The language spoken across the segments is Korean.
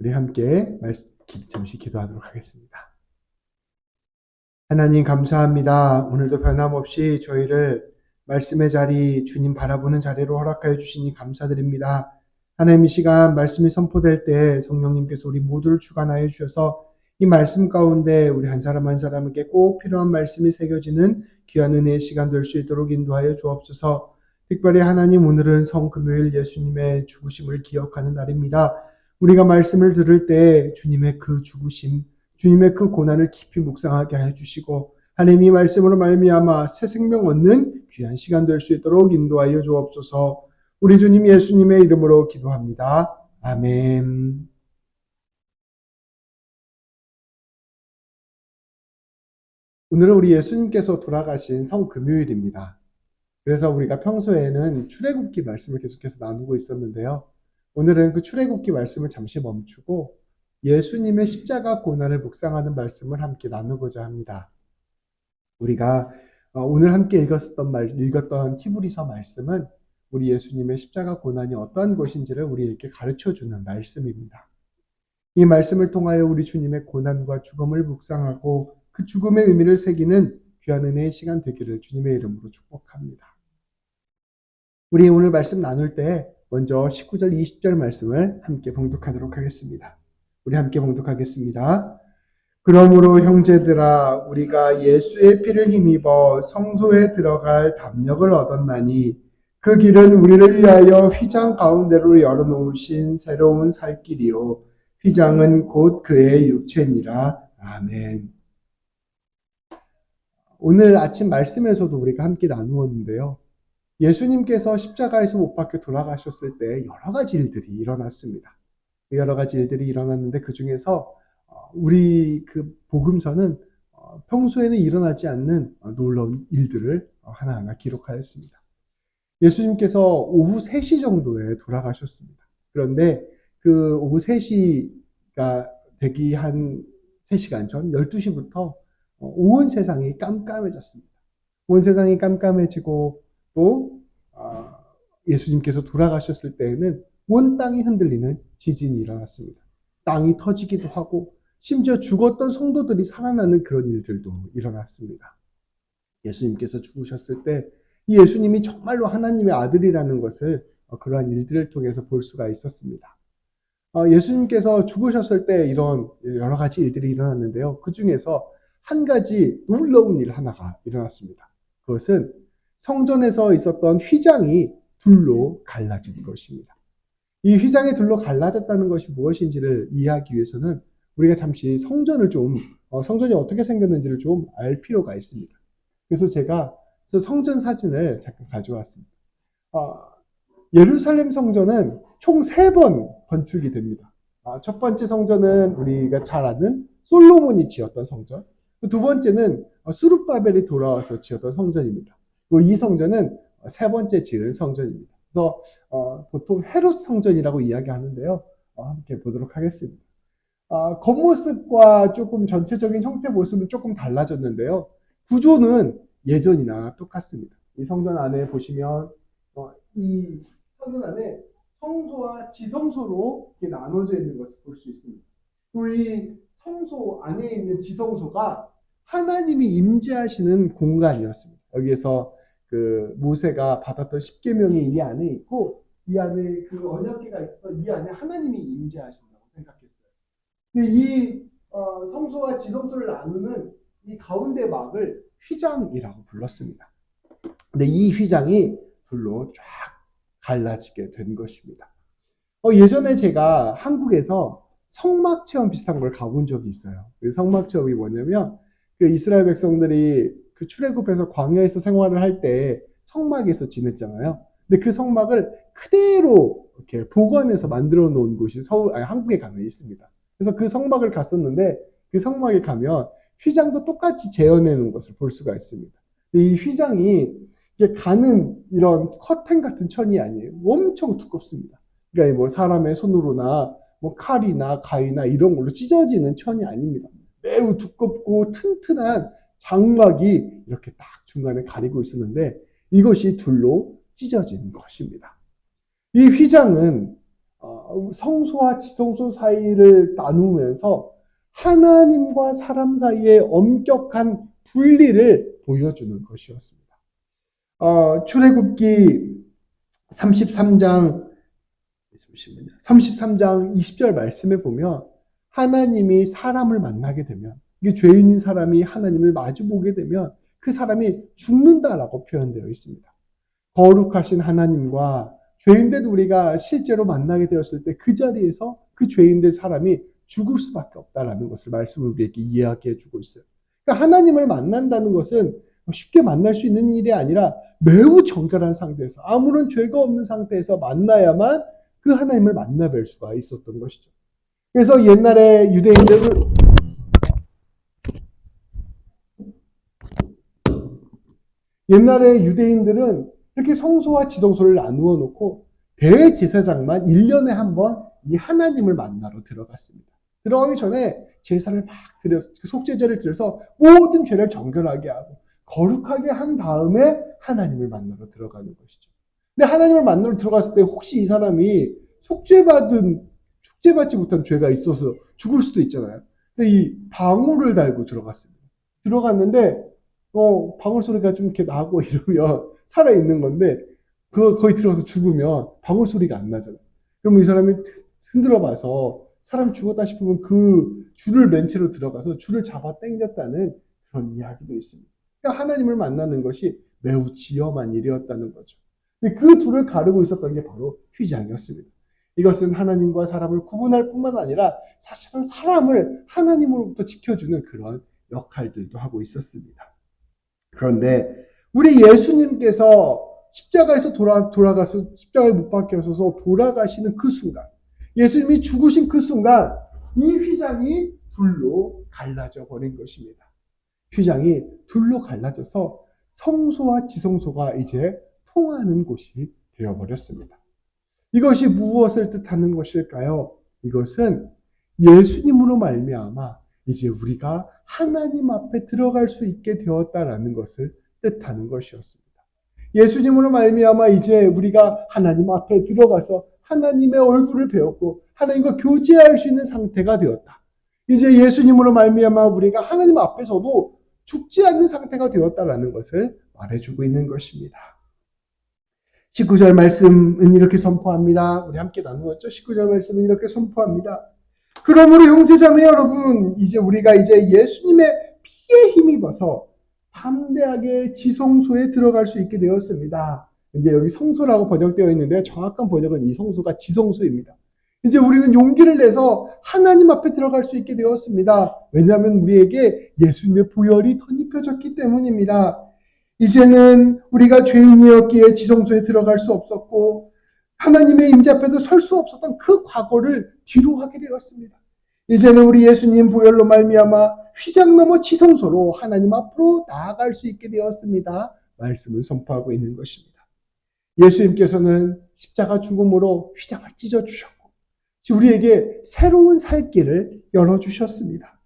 우리 함께 잠시 기도하도록 하겠습니다. 하나님 감사합니다. 오늘도 변함없이 저희를 말씀의 자리, 주님 바라보는 자리로 허락하여 주시니 감사드립니다. 하나님 이 시간 말씀이 선포될 때 성령님께서 우리 모두를 주관하여 주셔서 이 말씀 가운데 우리 한 사람 한 사람에게 꼭 필요한 말씀이 새겨지는 귀한 은혜의 시간 될 수 있도록 인도하여 주옵소서. 특별히 하나님 오늘은 성금요일 예수님의 죽으심을 기억하는 날입니다. 우리가 말씀을 들을 때 주님의 그 죽으심, 주님의 그 고난을 깊이 묵상하게 해주시고 하나님 이 말씀으로 말미암아 새 생명 얻는 귀한 시간 될 수 있도록 인도하여 주옵소서. 우리 주님 예수님의 이름으로 기도합니다. 아멘. 오늘은 우리 예수님께서 돌아가신 성금요일입니다. 그래서 우리가 평소에는 출애굽기 말씀을 계속해서 나누고 있었는데요. 오늘은 그 출애굽기 말씀을 잠시 멈추고 예수님의 십자가 고난을 묵상하는 말씀을 함께 나누고자 합니다. 우리가 오늘 함께 읽었던 히브리서 말씀은 우리 예수님의 십자가 고난이 어떠한 것인지를 우리에게 가르쳐주는 말씀입니다. 이 말씀을 통하여 우리 주님의 고난과 죽음을 묵상하고 그 죽음의 의미를 새기는 귀한 은혜의 시간 되기를 주님의 이름으로 축복합니다. 우리 오늘 말씀 나눌 때 먼저 19절, 20절 말씀을 함께 봉독하도록 하겠습니다. 우리 함께 봉독하겠습니다. 그러므로 형제들아 우리가 예수의 피를 힘입어 성소에 들어갈 담력을 얻었나니 그 길은 우리를 위하여 휘장 가운데로 열어놓으신 새로운 살 길이요 휘장은 곧 그의 육체니라. 아멘. 오늘 아침 말씀에서도 우리가 함께 나누었는데요. 예수님께서 십자가에서 못 박혀 돌아가셨을 때 여러 가지 일들이 일어났습니다. 여러 가지 일들이 일어났는데 그 중에서 우리 그 복음서는 평소에는 일어나지 않는 놀라운 일들을 하나하나 기록하였습니다. 예수님께서 오후 3시 정도에 돌아가셨습니다. 그런데 그 오후 3시가 되기 한 3시간 전 12시부터 온 세상이 깜깜해졌습니다. 온 세상이 깜깜해지고 또 예수님께서 돌아가셨을 때에는 온 땅이 흔들리는 지진이 일어났습니다. 땅이 터지기도 하고 심지어 죽었던 성도들이 살아나는 그런 일들도 일어났습니다. 예수님께서 죽으셨을 때 이 예수님이 정말로 하나님의 아들이라는 것을 그러한 일들을 통해서 볼 수가 있었습니다. 예수님께서 죽으셨을 때 이런 여러 가지 일들이 일어났는데요. 그 중에서 한 가지 놀라운 일 하나가 일어났습니다. 그것은 성전에서 있었던 휘장이 둘로 갈라진 것입니다. 이 휘장이 둘로 갈라졌다는 것이 무엇인지를 이해하기 위해서는 우리가 잠시 성전이 어떻게 생겼는지를 좀 알 필요가 있습니다. 그래서 제가 성전 사진을 잠깐 가져왔습니다. 예루살렘 성전은 총 3번 건축이 됩니다. 첫 번째 성전은 우리가 잘 아는 솔로몬이 지었던 성전. 두 번째는 스룹바벨이 돌아와서 지었던 성전입니다. 그리고 이 성전은 3번째 지은 성전입니다. 그래서 보통 헤롯 성전이라고 이야기하는데요. 함께 보도록 하겠습니다. 겉모습과 조금 전체적인 형태 모습은 조금 달라졌는데요. 구조는 예전이나 똑같습니다. 이 성전 안에 보시면 이 성전 안에 성소와 지성소로 이렇게 나눠져 있는 것을 볼 수 있습니다. 그리고 이 성소 안에 있는 지성소가 하나님이 임재하시는 공간이었습니다. 여기에서 그 모세가 받았던 십계명이 이 안에 있고 이 안에 그 언약궤가 있어서 이 안에 하나님이 임재하신다고 생각했어요. 근데 이 성소와 지성소를 나누는 이 가운데 막을 휘장이라고 불렀습니다. 근데 이 휘장이 둘로 쫙 갈라지게 된 것입니다. 예전에 제가 한국에서 성막 체험 비슷한 걸 가본 적이 있어요. 그 성막 체험이 뭐냐면 그 이스라엘 백성들이 그 출애굽해서 광야에서 생활을 할 때 성막에서 지냈잖아요. 근데 그 성막을 그대로 이렇게 복원해서 만들어 놓은 곳이 한국에 가면 있습니다. 그래서 그 성막을 갔었는데 그 성막에 가면 휘장도 똑같이 재현해 놓은 것을 볼 수가 있습니다. 이 휘장이 가는 이런 커튼 같은 천이 아니에요. 엄청 두껍습니다. 그러니까 뭐 사람의 손으로나 뭐 칼이나 가위나 이런 걸로 찢어지는 천이 아닙니다. 매우 두껍고 튼튼한 장막이 이렇게 딱 중간에 가리고 있었는데 이것이 둘로 찢어진 것입니다. 이 휘장은 성소와 지성소 사이를 나누면서 하나님과 사람 사이의 엄격한 분리를 보여주는 것이었습니다. 출애굽기 33장 33장 20절 말씀에 보면 하나님이 사람을 만나게 되면, 이게 죄인인 사람이 하나님을 마주보게 되면 그 사람이 죽는다라고 표현되어 있습니다. 거룩하신 하나님과 죄인된 우리가 실제로 만나게 되었을 때 그 자리에서 그 죄인된 사람이 죽을 수밖에 없다라는 것을 말씀을 우리에게 이야기해 주고 있어요. 그러니까 하나님을 만난다는 것은 쉽게 만날 수 있는 일이 아니라 매우 정결한 상태에서, 아무런 죄가 없는 상태에서 만나야만 그 하나님을 만나뵐 수가 있었던 것이죠. 그래서 옛날에 유대인들은 이렇게 성소와 지성소를 나누어 놓고 대제사장만 1년에 한 번 이 하나님을 만나러 들어갔습니다. 들어가기 전에 제사를 막 드려서, 속죄제를 드려서 모든 죄를 정결하게 하고 거룩하게 한 다음에 하나님을 만나러 들어가는 것이죠. 근데 하나님을 만나러 들어갔을 때 혹시 이 사람이 속죄받지 못한 죄가 있어서 죽을 수도 있잖아요. 그래서 이 방울을 달고 들어갔습니다. 들어갔는데 방울 소리가 좀 이렇게 나고 이러면 살아있는 건데, 거기 들어가서 죽으면 방울 소리가 안 나잖아요. 그러면 이 사람이 흔들어 봐서 사람 죽었다 싶으면 그 줄을 맨 채로 들어가서 줄을 잡아 당겼다는 그런 이야기도 있습니다. 그러니까 하나님을 만나는 것이 매우 지엄한 일이었다는 거죠. 그 둘을 가르고 있었던 게 바로 휘장이었습니다. 이것은 하나님과 사람을 구분할 뿐만 아니라 사실은 사람을 하나님으로부터 지켜주는 그런 역할들도 하고 있었습니다. 그런데 우리 예수님께서 십자가에서 돌아가서 십자가에 못 박혀서 돌아가시는 그 순간, 예수님이 죽으신 그 순간 이 휘장이 둘로 갈라져 버린 것입니다. 휘장이 둘로 갈라져서 성소와 지성소가 이제 통하는 곳이 되어버렸습니다. 이것이 무엇을 뜻하는 것일까요? 이것은 예수님으로 말미암아 이제 우리가 하나님 앞에 들어갈 수 있게 되었다라는 것을 뜻하는 것이었습니다. 예수님으로 말미암아 이제 우리가 하나님 앞에 들어가서 하나님의 얼굴을 배웠고 하나님과 교제할 수 있는 상태가 되었다. 이제 예수님으로 말미암아 우리가 하나님 앞에서도 죽지 않는 상태가 되었다라는 것을 말해주고 있는 것입니다. 19절 말씀은 이렇게 선포합니다. 우리 함께 나누었죠? 19절 말씀은 이렇게 선포합니다. 그러므로 형제자매 여러분, 이제 우리가 예수님의 피에 힘입어서 담대하게 지성소에 들어갈 수 있게 되었습니다. 이제 여기 성소라고 번역되어 있는데 정확한 번역은 이 성소가 지성소입니다. 이제 우리는 용기를 내서 하나님 앞에 들어갈 수 있게 되었습니다. 왜냐하면 우리에게 예수님의 보혈이 덧입혀졌기 때문입니다. 이제는 우리가 죄인이었기에 지성소에 들어갈 수 없었고 하나님의 임재 앞에도 설 수 없었던 그 과거를 뒤로 하게 되었습니다. 이제는 우리 예수님 보혈로 말미암아 휘장 넘어 지성소로 하나님 앞으로 나아갈 수 있게 되었습니다. 말씀을 선포하고 있는 것입니다. 예수님께서는 십자가 죽음으로 휘장을 찢어주셨고 우리에게 새로운 살 길을 열어주셨습니다.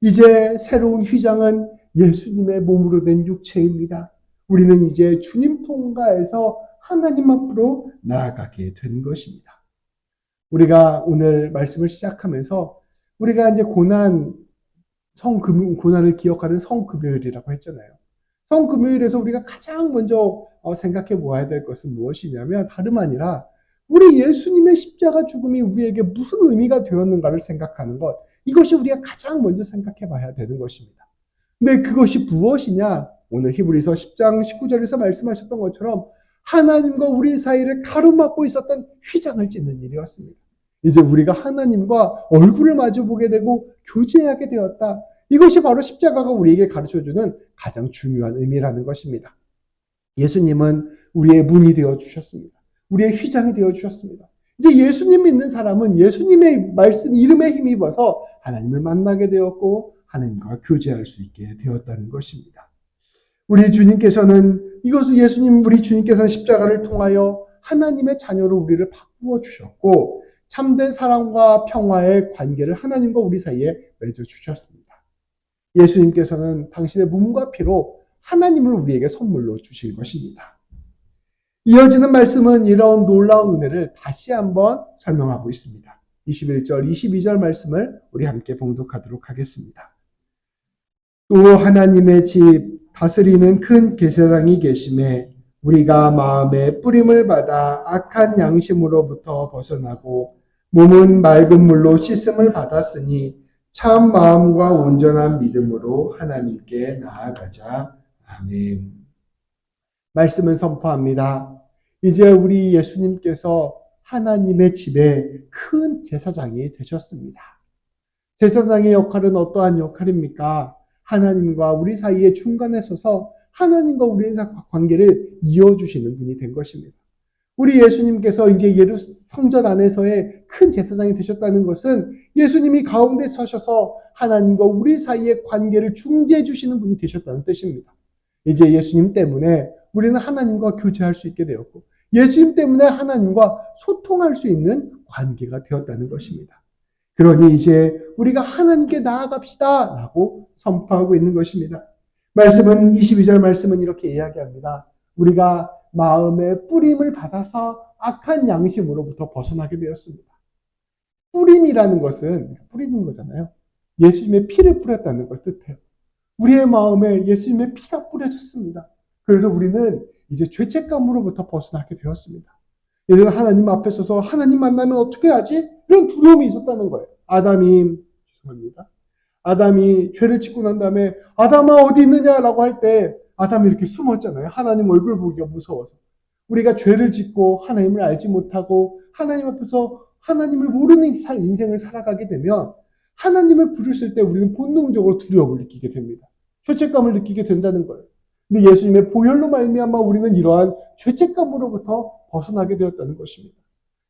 이제 새로운 휘장은 예수님의 몸으로 된 육체입니다. 우리는 이제 주님 통가에서 하나님 앞으로 나아가게 된 것입니다. 우리가 오늘 말씀을 시작하면서 우리가 이제 고난을 기억하는 성금요일이라고 했잖아요. 성금요일에서 우리가 가장 먼저 생각해 보아야 될 것은 무엇이냐면 다름 아니라 우리 예수님의 십자가 죽음이 우리에게 무슨 의미가 되었는가를 생각하는 것, 이것이 우리가 가장 먼저 생각해 봐야 되는 것입니다. 근데 그것이 무엇이냐? 오늘 히브리서 10장 19절에서 말씀하셨던 것처럼 하나님과 우리 사이를 가로막고 있었던 휘장을 찢는 일이었습니다. 이제 우리가 하나님과 얼굴을 마주보게 되고 교제하게 되었다. 이것이 바로 십자가가 우리에게 가르쳐주는 가장 중요한 의미라는 것입니다. 예수님은 우리의 문이 되어주셨습니다. 우리의 휘장이 되어주셨습니다. 이제 예수님 믿는 사람은 예수님의 말씀, 이름에 힘입어서 하나님을 만나게 되었고 하나님과 교제할 수 있게 되었다는 것입니다. 우리 주님께서는 우리 주님께서는 십자가를 통하여 하나님의 자녀로 우리를 바꾸어 주셨고 참된 사랑과 평화의 관계를 하나님과 우리 사이에 맺어 주셨습니다. 예수님께서는 당신의 몸과 피로 하나님을 우리에게 선물로 주실 것입니다. 이어지는 말씀은 이런 놀라운 은혜를 다시 한번 설명하고 있습니다. 21절, 22절 말씀을 우리 함께 봉독하도록 하겠습니다. 또 하나님의 집 다스리는 큰 제사장이 계심에 우리가 마음의 뿌림을 받아 악한 양심으로부터 벗어나고 몸은 맑은 물로 씻음을 받았으니 참 마음과 온전한 믿음으로 하나님께 나아가자. 아멘. 말씀을 선포합니다. 이제 우리 예수님께서 하나님의 집에 큰 제사장이 되셨습니다. 제사장의 역할은 어떠한 역할입니까? 하나님과 우리 사이의 중간에 서서 하나님과 우리의 관계를 이어주시는 분이 된 것입니다. 우리 예수님께서 이제 성전 안에서의 큰 제사장이 되셨다는 것은 예수님이 가운데 서셔서 하나님과 우리 사이의 관계를 중재해 주시는 분이 되셨다는 뜻입니다. 이제 예수님 때문에 우리는 하나님과 교제할 수 있게 되었고 예수님 때문에 하나님과 소통할 수 있는 관계가 되었다는 것입니다. 그러니 이제 우리가 하나님께 나아갑시다 라고 선포하고 있는 것입니다. 말씀은 22절 말씀은 이렇게 이야기합니다. 우리가 마음의 뿌림을 받아서 악한 양심으로부터 벗어나게 되었습니다. 뿌림이라는 것은 뿌리는 거잖아요. 예수님의 피를 뿌렸다는 걸 뜻해요. 우리의 마음에 예수님의 피가 뿌려졌습니다. 그래서 우리는 이제 죄책감으로부터 벗어나게 되었습니다. 예전에 하나님 앞에 서서 하나님 만나면 어떻게 하지? 이런 두려움이 있었다는 거예요. 아담이 죄를 짓고 난 다음에 아담아 어디 있느냐라고 할 때 아담이 이렇게 숨었잖아요. 하나님 얼굴 보기가 무서워서. 우리가 죄를 짓고 하나님을 알지 못하고 하나님 앞에서 하나님을 모르는 인생을 살아가게 되면 하나님을 부르실 때 우리는 본능적으로 두려움을 느끼게 됩니다. 죄책감을 느끼게 된다는 거예요. 근데 예수님의 보혈로 말미암아 우리는 이러한 죄책감으로부터 벗어나게 되었다는 것입니다.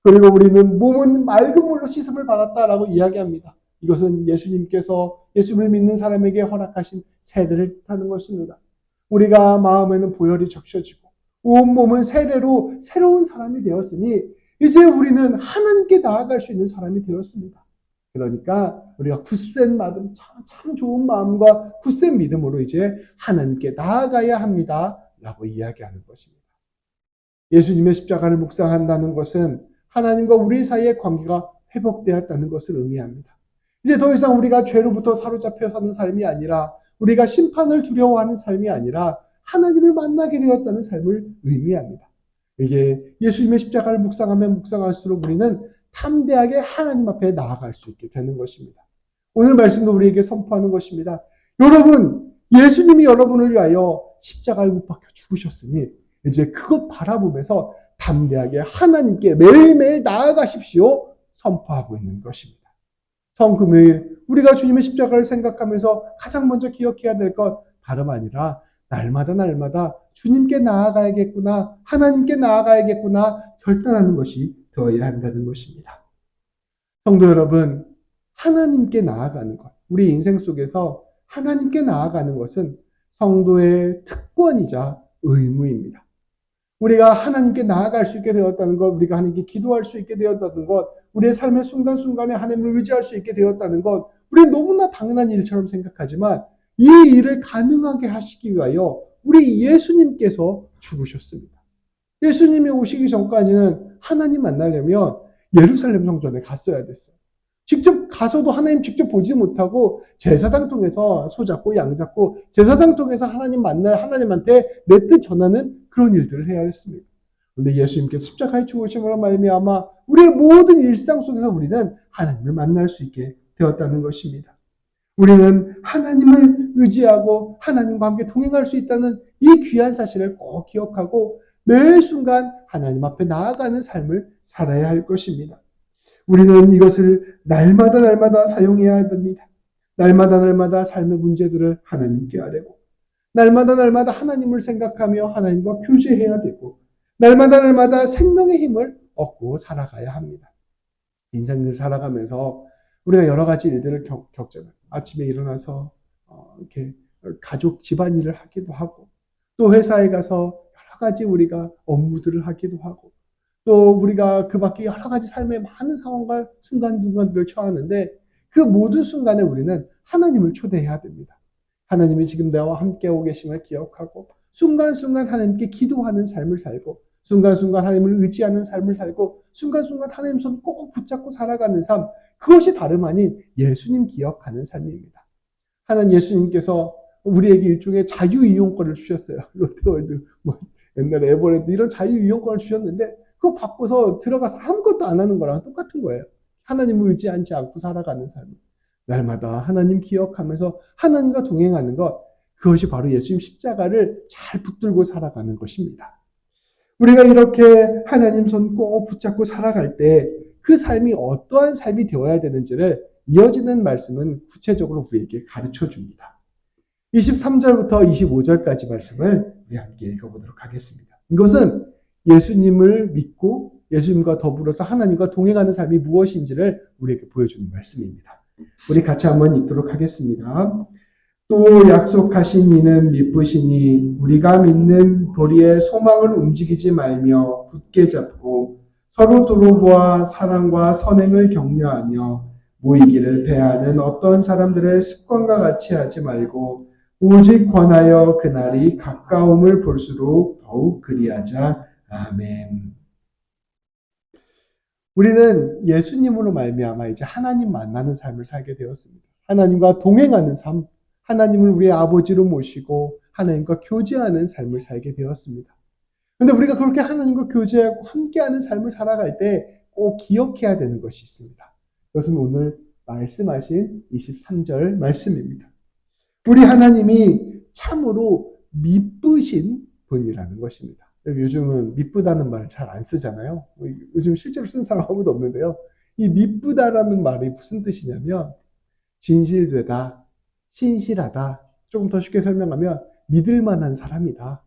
그리고 우리는 몸은 맑은 물로 씻음을 받았다라고 이야기합니다. 이것은 예수님께서 예수를 믿는 사람에게 허락하신 세례를 뜻하는 것입니다. 우리가 마음에는 보혈이 적셔지고 온 몸은 세례로 새로운 사람이 되었으니 이제 우리는 하나님께 나아갈 수 있는 사람이 되었습니다. 그러니까 우리가 굳센 마음, 참 좋은 마음과 굳센 믿음으로 이제 하나님께 나아가야 합니다. 라고 이야기하는 것입니다. 예수님의 십자가를 묵상한다는 것은 하나님과 우리 사이의 관계가 회복되었다는 것을 의미합니다. 이제 더 이상 우리가 죄로부터 사로잡혀 사는 삶이 아니라 우리가 심판을 두려워하는 삶이 아니라 하나님을 만나게 되었다는 삶을 의미합니다. 이게 예수님의 십자가를 묵상하면 묵상할수록 우리는 담대하게 하나님 앞에 나아갈 수 있게 되는 것입니다. 오늘 말씀도 우리에게 선포하는 것입니다. 여러분, 예수님이 여러분을 위하여 십자가에 못 박혀 죽으셨으니 이제 그것 바라보면서 담대하게 하나님께 매일매일 나아가십시오. 선포하고 있는 것입니다. 성금요일 우리가 주님의 십자가를 생각하면서 가장 먼저 기억해야 될 것 다름 아니라 날마다 주님께 나아가야겠구나, 하나님께 나아가야겠구나 결단하는 것이 되어야 한다는 것입니다. 성도 여러분, 하나님께 나아가는 것, 우리 인생 속에서 하나님께 나아가는 것은 성도의 특권이자 의무입니다. 우리가 하나님께 나아갈 수 있게 되었다는 것, 우리가 하나님께 기도할 수 있게 되었다는 것, 우리의 삶의 순간순간에 하나님을 의지할 수 있게 되었다는 것, 우리는 너무나 당연한 일처럼 생각하지만 이 일을 가능하게 하시기 위하여 우리 예수님께서 죽으셨습니다. 예수님이 오시기 전까지는 하나님 만나려면 예루살렘 성전에 갔어야 됐어요. 직접 가서도 하나님 직접 보지 못하고 제사장 통해서 소잡고 양잡고 제사장 통해서 하나님한테 내 뜻 전하는 그런 일들을 해야 했습니다. 그런데 예수님께서 십자가에 죽으심으로 말미암아 우리의 모든 일상 속에서 우리는 하나님을 만날 수 있게 되었다는 것입니다. 우리는 하나님을 의지하고 하나님과 함께 동행할 수 있다는 이 귀한 사실을 꼭 기억하고 매 순간 하나님 앞에 나아가는 삶을 살아야 할 것입니다. 우리는 이것을 날마다 사용해야 됩니다. 날마다 삶의 문제들을 하나님께 아뢰고 날마다 하나님을 생각하며 하나님과 교제해야 되고 날마다 생명의 힘을 얻고 살아가야 합니다. 인생을 살아가면서 우리가 여러 가지 일들을 겪잖아요. 아침에 일어나서 이렇게 가족 집안일을 하기도 하고 또 회사에 가서 여러 가지 우리가 업무들을 하기도 하고 또 우리가 그 밖에 여러 가지 삶의 많은 상황과 순간들을 처하는데 그 모든 순간에 우리는 하나님을 초대해야 됩니다. 하나님이 지금 나와 함께하고 계심을 기억하고 순간순간 하나님께 기도하는 삶을 살고 순간순간 하나님을 의지하는 삶을 살고 순간순간 하나님 손 꼭 붙잡고 살아가는 삶, 그것이 다름 아닌 예수님 기억하는 삶입니다. 하나님 예수님께서 우리에게 일종의 자유이용권을 주셨어요. 롯데월드, 옛날에 에버랜드 이런 자유이용권을 주셨는데 그거 바꿔서 들어가서 아무것도 안 하는 거랑 똑같은 거예요. 하나님을 의지하지 않고 살아가는 삶. 날마다 하나님 기억하면서 하나님과 동행하는 것, 그것이 바로 예수님 십자가를 잘 붙들고 살아가는 것입니다. 우리가 이렇게 하나님 손 꼭 붙잡고 살아갈 때 그 삶이 어떠한 삶이 되어야 되는지를 이어지는 말씀은 구체적으로 우리에게 가르쳐 줍니다. 23절부터 25절까지 말씀을 우리 함께 읽어보도록 하겠습니다. 이것은 예수님을 믿고 예수님과 더불어서 하나님과 동행하는 삶이 무엇인지를 우리에게 보여주는 말씀입니다. 우리 같이 한번 읽도록 하겠습니다. 또 약속하신 이는 미쁘시니 우리가 믿는 도리의 소망을 움직이지 말며 굳게 잡고 서로 두루보아 사랑과 선행을 격려하며 모이기를 배하는 어떤 사람들의 습관과 같이 하지 말고 오직 권하여 그날이 가까움을 볼수록 더욱 그리하자. 아멘. 우리는 예수님으로 말미암아 이제 하나님 만나는 삶을 살게 되었습니다. 하나님과 동행하는 삶, 하나님을 우리의 아버지로 모시고 하나님과 교제하는 삶을 살게 되었습니다. 그런데 우리가 그렇게 하나님과 교제하고 함께하는 삶을 살아갈 때 꼭 기억해야 되는 것이 있습니다. 그것은 오늘 말씀하신 23절 말씀입니다. 우리 하나님이 참으로 미쁘신 분이라는 것입니다. 요즘은 미쁘다는 말 잘 안 쓰잖아요. 요즘 실제로 쓰는 사람 아무도 없는데요. 이 미쁘다라는 말이 무슨 뜻이냐면 진실되다, 신실하다, 조금 더 쉽게 설명하면 믿을 만한 사람이다.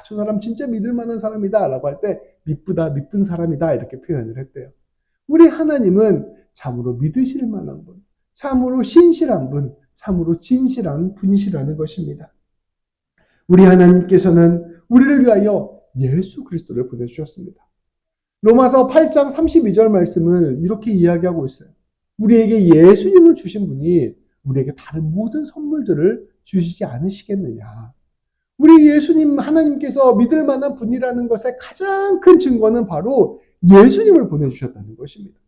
저 사람 진짜 믿을 만한 사람이다 라고 할 때 미쁘다, 미쁜 사람이다 이렇게 표현을 했대요. 우리 하나님은 참으로 믿으실 만한 분, 참으로 신실한 분, 참으로 진실한 분이시라는 것입니다. 우리 하나님께서는 우리를 위하여 예수 그리스도를 보내주셨습니다. 로마서 8장 32절 말씀을 이렇게 이야기하고 있어요. 우리에게 예수님을 주신 분이 우리에게 다른 모든 선물들을 주시지 않으시겠느냐. 우리 예수님 하나님께서 믿을 만한 분이라는 것의 가장 큰 증거는 바로 예수님을 보내주셨다는 것입니다.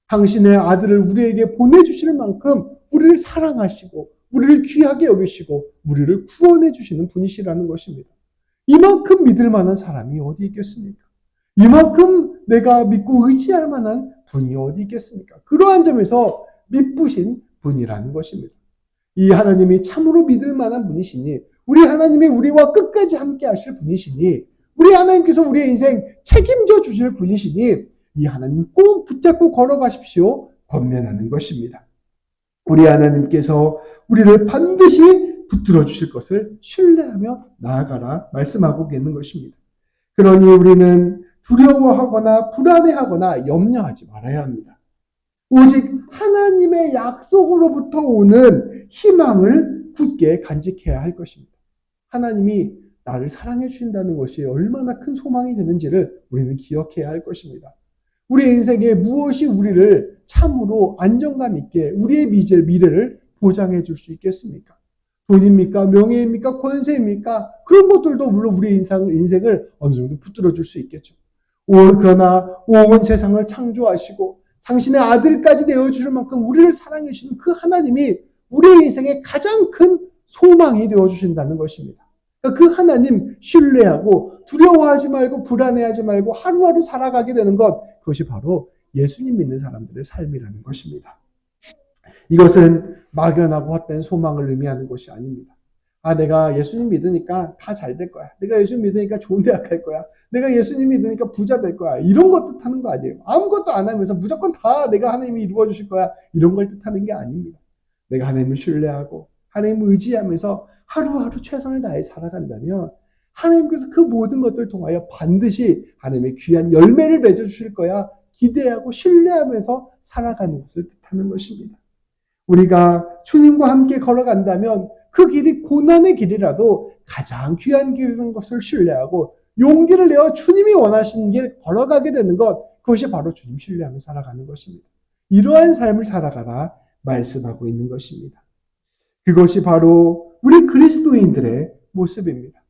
당신의 아들을 우리에게 보내주실 만큼 우리를 사랑하시고 우리를 귀하게 여기시고 우리를 구원해 주시는 분이시라는 것입니다. 이만큼 믿을 만한 사람이 어디 있겠습니까? 이만큼 내가 믿고 의지할 만한 분이 어디 있겠습니까? 그러한 점에서 미쁘신 분이라는 것입니다. 이 하나님이 참으로 믿을 만한 분이시니 우리 하나님이 우리와 끝까지 함께 하실 분이시니 우리 하나님께서 우리의 인생 책임져 주실 분이시니 이 하나님 꼭 붙잡고 걸어가십시오. 권면하는 것입니다. 우리 하나님께서 우리를 반드시 붙들어 주실 것을 신뢰하며 나아가라 말씀하고 있는 것입니다. 그러니 우리는 두려워하거나 불안해하거나 염려하지 말아야 합니다. 오직 하나님의 약속으로부터 오는 희망을 굳게 간직해야 할 것입니다. 하나님이 나를 사랑해 주신다는 것이 얼마나 큰 소망이 되는지를 우리는 기억해야 할 것입니다. 우리의 인생에 무엇이 우리를 참으로 안정감 있게 우리의 미래를 보장해 줄 수 있겠습니까? 돈입니까? 명예입니까? 권세입니까? 그런 것들도 물론 우리의 인생을 어느 정도 붙들어 줄 수 있겠죠. 그러나 온 세상을 창조하시고 당신의 아들까지 내어주실 만큼 우리를 사랑해 주시는 그 하나님이 우리의 인생의 가장 큰 소망이 되어주신다는 것입니다. 그 하나님 신뢰하고 두려워하지 말고 불안해하지 말고 하루하루 살아가게 되는 것, 그것이 바로 예수님 믿는 사람들의 삶이라는 것입니다. 이것은 막연하고 헛된 소망을 의미하는 것이 아닙니다. 내가 예수님 믿으니까 다 잘 될 거야. 내가 예수님 믿으니까 좋은 대학 갈 거야. 내가 예수님 믿으니까 부자 될 거야. 이런 것 뜻하는 거 아니에요. 아무것도 안 하면서 무조건 다 내가 하나님이 이루어 주실 거야. 이런 걸 뜻하는 게 아닙니다. 내가 하나님을 신뢰하고 하나님을 의지하면서 하루하루 최선을 다해 살아간다면 하나님께서 그 모든 것들을 통하여 반드시 하나님의 귀한 열매를 맺어주실 거야 기대하고 신뢰하면서 살아가는 것을 뜻하는 것입니다. 우리가 주님과 함께 걸어간다면 그 길이 고난의 길이라도 가장 귀한 길인 것을 신뢰하고 용기를 내어 주님이 원하시는 길 걸어가게 되는 것, 그것이 바로 주님 신뢰하며 살아가는 것입니다. 이러한 삶을 살아가라 말씀하고 있는 것입니다. 그것이 바로 우리 그리스도인들의 모습입니다.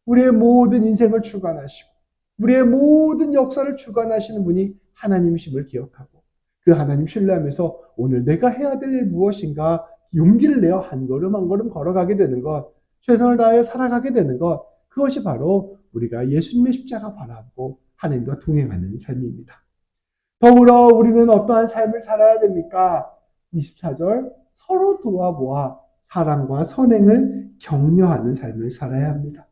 우리의 모든 인생을 주관하시고 우리의 모든 역사를 주관하시는 분이 하나님이심을 기억하고 그 하나님 신뢰하면서 오늘 내가 해야 될 일 무엇인가 용기를 내어 한 걸음 한 걸음 걸어가게 되는 것, 최선을 다하여 살아가게 되는 것, 그것이 바로 우리가 예수님의 십자가 바라보고 하나님과 동행하는 삶입니다. 더불어 우리는 어떠한 삶을 살아야 됩니까? 24절, 서로 도와보아 사랑과 선행을 격려하는 삶을 살아야 합니다.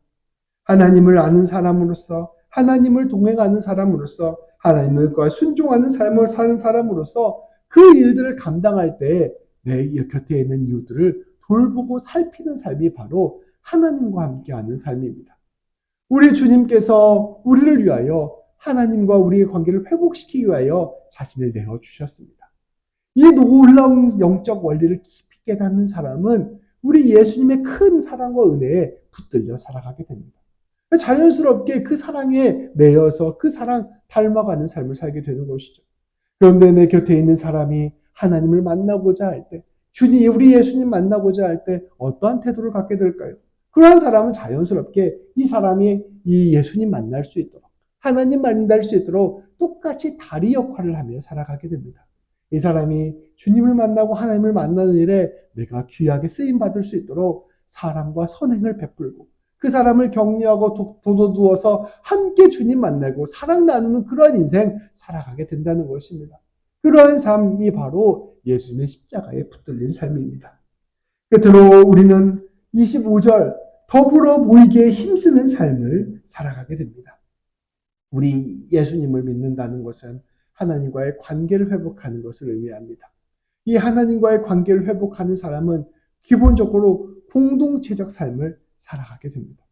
하나님을 아는 사람으로서, 하나님을 동행하는 사람으로서, 하나님과 순종하는 삶을 사는 사람으로서 그 일들을 감당할 때 내 곁에 있는 이웃들을 돌보고 살피는 삶이 바로 하나님과 함께하는 삶입니다. 우리 주님께서 우리를 위하여 하나님과 우리의 관계를 회복시키기 위하여 자신을 내어주셨습니다. 이 놀라운 영적 원리를 깊이 깨닫는 사람은 우리 예수님의 큰 사랑과 은혜에 붙들려 살아가게 됩니다. 자연스럽게 그 사랑에 매여서 그 사랑 닮아가는 삶을 살게 되는 것이죠. 그런데 내 곁에 있는 사람이 하나님을 만나고자 할 때, 우리 예수님 만나고자 할 때 어떠한 태도를 갖게 될까요? 그러한 사람은 자연스럽게 이 사람이 이 예수님 만날 수 있도록, 하나님 만날 수 있도록 똑같이 다리 역할을 하며 살아가게 됩니다. 이 사람이 주님을 만나고 하나님을 만나는 일에 내가 귀하게 쓰임받을 수 있도록 사랑과 선행을 베풀고 그 사람을 격려하고 도와두어서 함께 주님 만나고 사랑 나누는 그러한 인생 살아가게 된다는 것입니다. 그러한 삶이 바로 예수님의 십자가에 붙들린 삶입니다. 끝으로 우리는 25절 더불어 모이기에 힘쓰는 삶을 살아가게 됩니다. 우리 예수님을 믿는다는 것은 하나님과의 관계를 회복하는 것을 의미합니다. 이 하나님과의 관계를 회복하는 사람은 기본적으로 공동체적 삶을 살아가게 됩니다.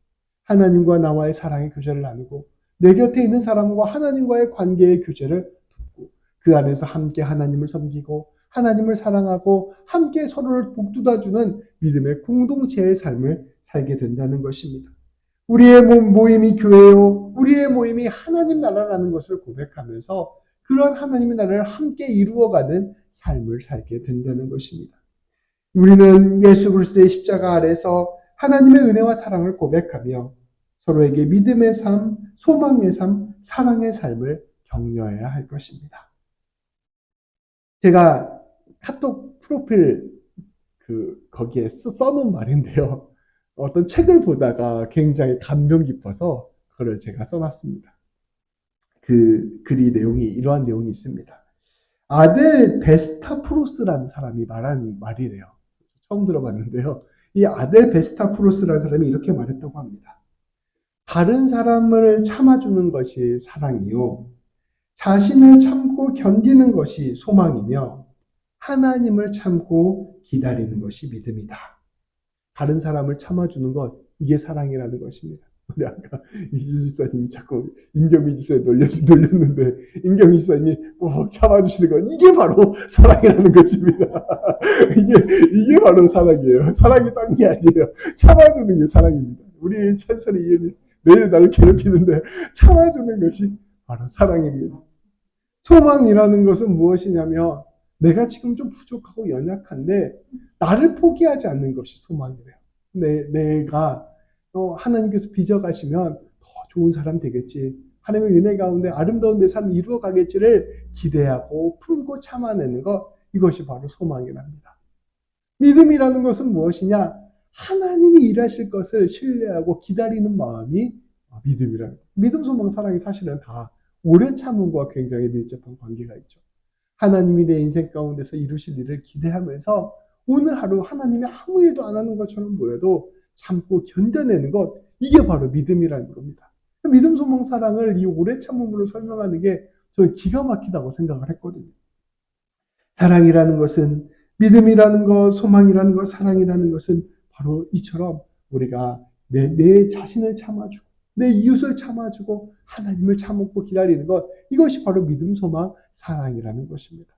하나님과 나와의 사랑의 교제를 나누고 내 곁에 있는 사람과 하나님과의 관계의 교제를 돕고 그 안에서 함께 하나님을 섬기고 하나님을 사랑하고 함께 서로를 복돋아주는 믿음의 공동체의 삶을 살게 된다는 것입니다. 우리의 모임이 교회요, 우리의 모임이 하나님 나라라는 것을 고백하면서 그런 하나님의 나라를 함께 이루어가는 삶을 살게 된다는 것입니다. 우리는 예수 그리스도의 십자가 아래서 하나님의 은혜와 사랑을 고백하며 서로에게 믿음의 삶, 소망의 삶, 사랑의 삶을 격려해야 할 것입니다. 제가 카톡 프로필 거기에 써놓은 말인데요. 어떤 책을 보다가 굉장히 감명 깊어서 그걸 제가 써놨습니다. 그 글이 이러한 내용이 있습니다. 아델 베스타프로스라는 사람이 말한 말이래요. 처음 들어봤는데요. 이 아델 베스타프로스라는 사람이 이렇게 말했다고 합니다. 다른 사람을 참아주는 것이 사랑이요. 자신을 참고 견디는 것이 소망이며 하나님을 참고 기다리는 것이 믿음이다. 다른 사람을 참아주는 것, 이게 사랑이라는 것입니다. 우리 아까 이주수 집사님이 자꾸 임경미 집사에 놀렸는데 임경미 집사님이 꼭 참아주시는 것, 이게 바로 사랑이라는 것입니다. 이게 바로 사랑이에요. 사랑이 딴 게 아니에요. 참아주는 게 사랑입니다. 우리 찬설이 이현이 매일 나를 괴롭히는데 참아주는 것이 바로 사랑입니다. 소망이라는 것은 무엇이냐면 내가 지금 좀 부족하고 연약한데 나를 포기하지 않는 것이 소망이래요. 내가 하나님께서 빚어가시면 더 좋은 사람 되겠지. 하나님의 은혜 가운데 아름다운 내 삶을 이루어가겠지를 기대하고 품고 참아내는 것, 이것이 바로 소망이랍니다. 믿음이라는 것은 무엇이냐? 하나님이 일하실 것을 신뢰하고 기다리는 마음이 믿음이라는 것. 믿음, 소망, 사랑이 사실은 다 오래 참음과 굉장히 밀접한 관계가 있죠. 하나님이 내 인생 가운데서 이루실 일을 기대하면서 오늘 하루 하나님이 아무 일도 안 하는 것처럼 보여도 참고 견뎌내는 것, 이게 바로 믿음이라는 겁니다. 믿음, 소망, 사랑을 이 오래 참음으로 설명하는 게 저는 기가 막히다고 생각을 했거든요. 사랑이라는 것은, 믿음이라는 것, 소망이라는 것, 사랑이라는 것은 바로 이처럼 우리가 내 자신을 참아주고 내 이웃을 참아주고 하나님을 참고 기다리는 것, 이것이 바로 믿음, 소망, 사랑이라는 것입니다.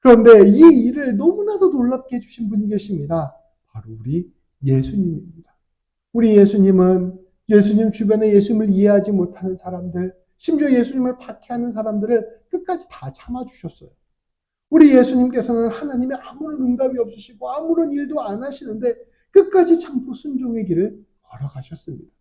그런데 이 일을 너무나도 놀랍게 해주신 분이 계십니다. 바로 우리 예수님입니다. 우리 예수님은 예수님 주변에 예수님을 이해하지 못하는 사람들, 심지어 예수님을 박해하는 사람들을 끝까지 다 참아주셨어요. 우리 예수님께서는 하나님의 아무런 응답이 없으시고 아무런 일도 안 하시는데 끝까지 참고 순종의 길을 걸어가셨습니다.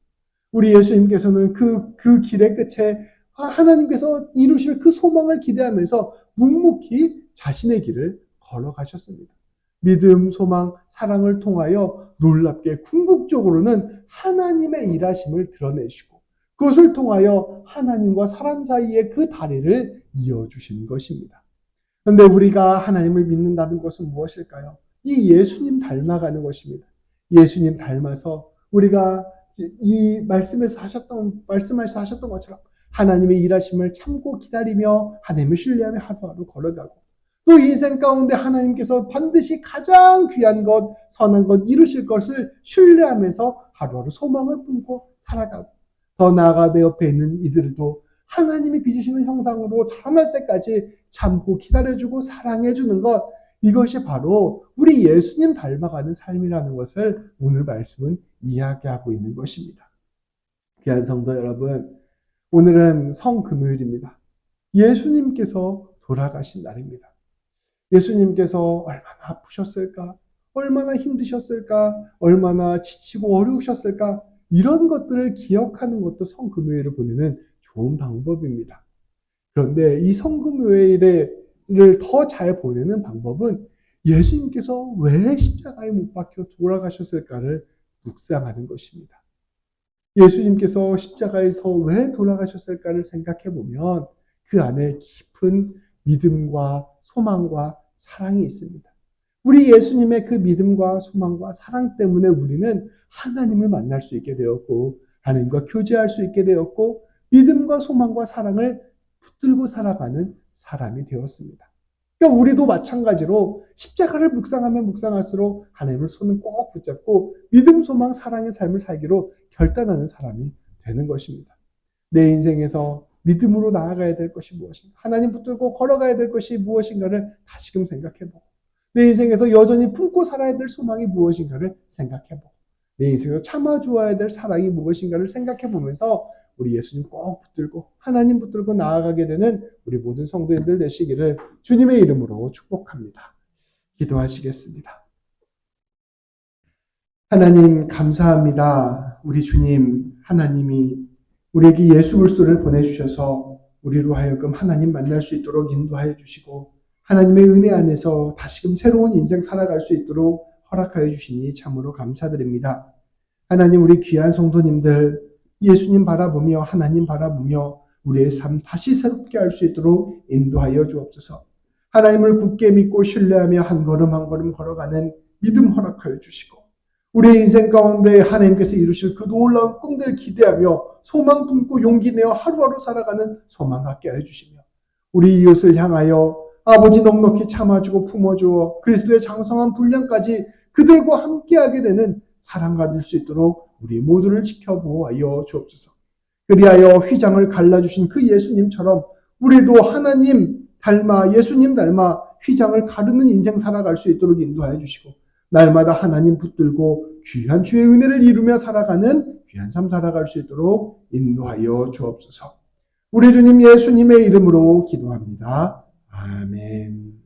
우리 예수님께서는 그 길의 끝에 하나님께서 이루실 그 소망을 기대하면서 묵묵히 자신의 길을 걸어가셨습니다. 믿음, 소망, 사랑을 통하여 놀랍게 궁극적으로는 하나님의 일하심을 드러내시고 그것을 통하여 하나님과 사람 사이의 그 다리를 이어주신 것입니다. 그런데 우리가 하나님을 믿는다는 것은 무엇일까요? 이 예수님 닮아가는 것입니다. 예수님 닮아서 우리가 이 말씀하셔서 하셨던 것처럼 하나님의 일하심을 참고 기다리며 하나님을 신뢰하며 하루하루 걸어가고 또 인생 가운데 하나님께서 반드시 가장 귀한 것, 선한 것 이루실 것을 신뢰하면서 하루하루 소망을 품고 살아가고 더 나아가 내 옆에 있는 이들도 하나님이 빚으시는 형상으로 자라날 때까지 참고 기다려주고 사랑해주는 것, 이것이 바로 우리 예수님 닮아가는 삶이라는 것을 오늘 말씀은 이야기하고 있는 것입니다. 귀한 성도 여러분, 오늘은 성금요일입니다. 예수님께서 돌아가신 날입니다. 예수님께서 얼마나 아프셨을까? 얼마나 힘드셨을까? 얼마나 지치고 어려우셨을까? 이런 것들을 기억하는 것도 성금요일을 보내는 좋은 방법입니다. 그런데 이 성금요일을 더 잘 보내는 방법은 예수님께서 왜 십자가에 못 박혀 돌아가셨을까를 묵상하는 것입니다. 예수님께서 십자가에서 왜 돌아가셨을까를 생각해 보면 그 안에 깊은 믿음과 소망과 사랑이 있습니다. 우리 예수님의 그 믿음과 소망과 사랑 때문에 우리는 하나님을 만날 수 있게 되었고 하나님과 교제할 수 있게 되었고 믿음과 소망과 사랑을 붙들고 살아가는 사람이 되었습니다. 그러니까 우리도 마찬가지로 십자가를 묵상하면 묵상할수록 하나님을 손을 꼭 붙잡고 믿음, 소망, 사랑의 삶을 살기로 결단하는 사람이 되는 것입니다. 내 인생에서 믿음으로 나아가야 될 것이 무엇인가? 하나님 붙들고 걸어가야 될 것이 무엇인가를 다시금 생각해보고 내 인생에서 여전히 품고 살아야 될 소망이 무엇인가를 생각해보고 내 인생에서 참아주어야 될 사랑이 무엇인가를 생각해보면서 우리 예수님 꼭 붙들고 하나님 붙들고 나아가게 되는 우리 모든 성도님들 되시기를 주님의 이름으로 축복합니다. 기도하시겠습니다. 하나님 감사합니다. 우리 주님 하나님이 우리에게 예수 그리스도를 보내주셔서 우리로 하여금 하나님 만날 수 있도록 인도하여 주시고 하나님의 은혜 안에서 다시금 새로운 인생 살아갈 수 있도록 허락하여 주시니 참으로 감사드립니다. 하나님 우리 귀한 성도님들 예수님 바라보며 하나님 바라보며 우리의 삶 다시 새롭게 할 수 있도록 인도하여 주옵소서. 하나님을 굳게 믿고 신뢰하며 한 걸음 한 걸음 걸어가는 믿음 허락하여 주시고 우리의 인생 가운데 하나님께서 이루실 그 놀라운 꿈들 기대하며 소망 품고 용기 내어 하루하루 살아가는 소망 갖게 해주시며 우리 이웃을 향하여 아버지 넉넉히 참아주고 품어주어 그리스도의 장성한 분량까지 그들과 함께하게 되는 사랑 가질 수 있도록 우리 모두를 지켜보아여 주옵소서. 그리하여 휘장을 갈라주신 그 예수님처럼 우리도 하나님 닮아 예수님 닮아 휘장을 가르는 인생 살아갈 수 있도록 인도하여 주시고 날마다 하나님 붙들고 귀한 주의 은혜를 이루며 살아가는 귀한 삶 살아갈 수 있도록 인도하여 주옵소서. 우리 주님 예수님의 이름으로 기도합니다. 아멘.